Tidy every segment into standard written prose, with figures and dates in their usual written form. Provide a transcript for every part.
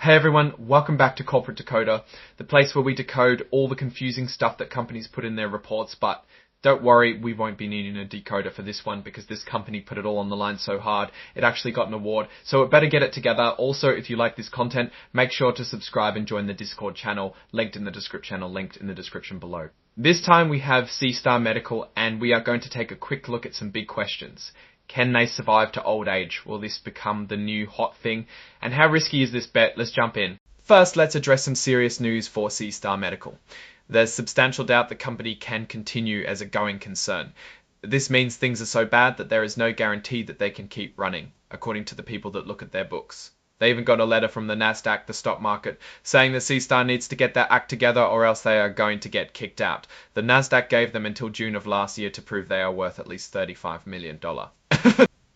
Hey everyone, welcome back to Corporate Decoder, the place where we decode all the confusing stuff that companies put in their reports, but don't worry, we won't be needing a decoder for this one because this company put it all on the line so hard, it actually got an award, so it better get it together. Also, if you like this content, make sure to subscribe and join the Discord channel, linked in the description below. This time we have SeaStar Medical and we are going to take a quick look at some big questions. Can they survive to old age? Will this become the new hot thing? And how risky is this bet? Let's jump in. First, let's address some serious news for SeaStar Medical. There's substantial doubt the company can continue as a going concern. This means things are so bad that there is no guarantee that they can keep running, according to the people that look at their books. They even got a letter from the Nasdaq, the stock market, saying that SeaStar needs to get their act together or else they are going to get kicked out. The Nasdaq gave them until June of last year to prove they are worth at least $35 million.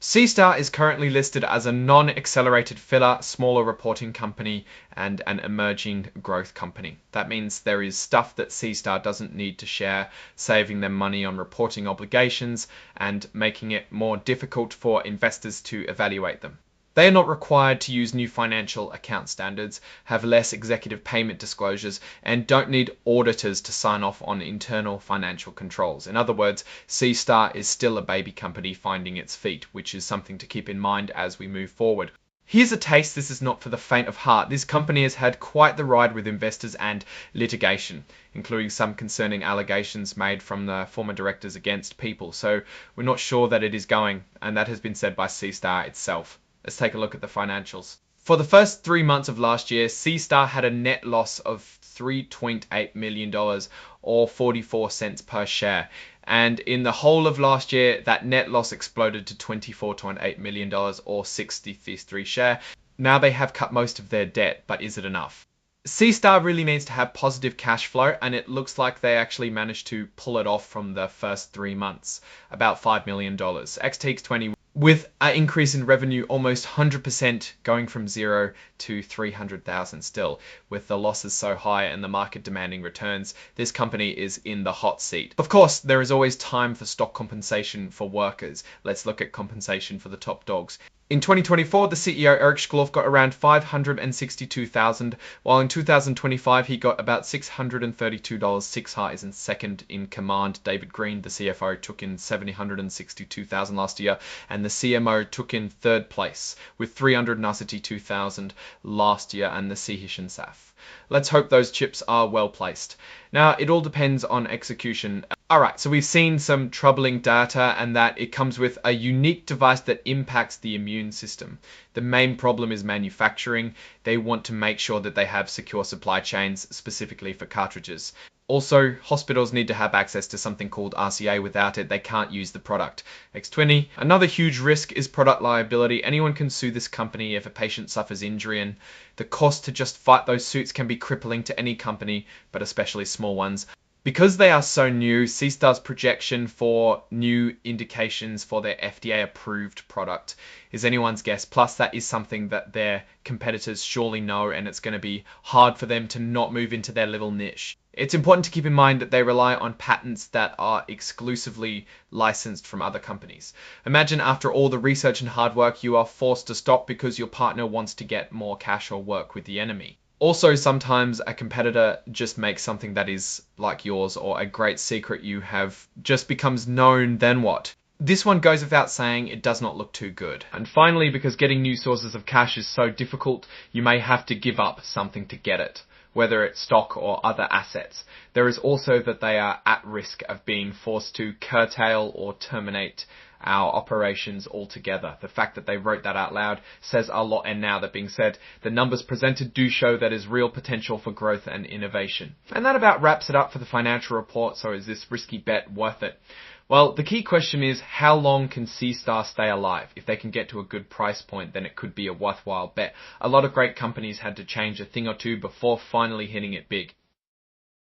SeaStar is currently listed as a non-accelerated filler, smaller reporting company, and an emerging growth company. That means there is stuff that SeaStar doesn't need to share, saving them money on reporting obligations and making it more difficult for investors to evaluate them. They are not required to use new financial account standards, have less executive payment disclosures, and don't need auditors to sign off on internal financial controls. In other words, SeaStar is still a baby company finding its feet, which is something to keep in mind as we move forward. Here's a taste, this is not for the faint of heart. This company has had quite the ride with investors and litigation, including some concerning allegations made from the former directors against people. So we're not sure that it is going, and that has been said by SeaStar itself. Let's take a look at the financials. For the first 3 months of last year, SeaStar had a net loss of $3.8 million or 44 cents per share. And in the whole of last year, that net loss exploded to $24.8 million or 63 share. Now they have cut most of their debt, but is it enough? SeaStar really needs to have positive cash flow, and it looks like they actually managed to pull it off from the first 3 months, about $5 million. XTX20 with an increase in revenue almost 100% going from 0 to 300,000 still. With the losses so high and the market demanding returns, this company is in the hot seat. Of course, there is always time for stock compensation for workers. Let's look at compensation for the top dogs. In 2024, the CEO Eric Schloff got around $562,000, while in 2025 he got about $632. 6 highs, and second in command, David Green, the CFO, took in $762,000 last year, and the CMO took in third place with $392,000 last year, and the Seahishan Saf. Let's hope those chips are well placed. Now, it all depends on execution. Alright, so we've seen some troubling data and that it comes with a unique device that impacts the immune system. The main problem is manufacturing. They want to make sure that they have secure supply chains, specifically for cartridges. Also, hospitals need to have access to something called RCA. Without it, they can't use the product. X20. Another huge risk is product liability. Anyone can sue this company if a patient suffers injury, and the cost to just fight those suits can be crippling to any company, but especially small ones. Because they are so new, SeaStar's projection for new indications for their FDA-approved product is anyone's guess. Plus, that is something that their competitors surely know, and it's going to be hard for them to not move into their little niche. It's important to keep in mind that they rely on patents that are exclusively licensed from other companies. Imagine after all the research and hard work, you are forced to stop because your partner wants to get more cash or work with the enemy. Also, sometimes a competitor just makes something that is like yours, or a great secret you have just becomes known, then what? This one goes without saying, it does not look too good. And finally, because getting new sources of cash is so difficult, you may have to give up something to get it, whether it's stock or other assets. There is also that they are at risk of being forced to curtail or terminate our operations altogether. The fact that they wrote that out loud says a lot, and now that being said, the numbers presented do show that is real potential for growth and innovation. And that about wraps it up for the financial report. So is this risky bet worth it? Well, the key question is, how long can SeaStar stay alive? If they can get to a good price point, then it could be a worthwhile bet. A lot of great companies had to change a thing or two before finally hitting it big.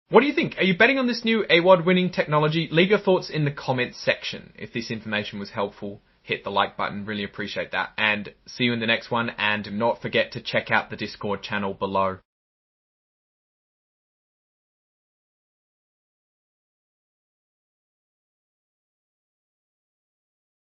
What do you think? Are you betting on this new award-winning technology? Leave your thoughts in the comments section. If this information was helpful, hit the like button. Really appreciate that. And see you in the next one. And do not forget to check out the Discord channel below.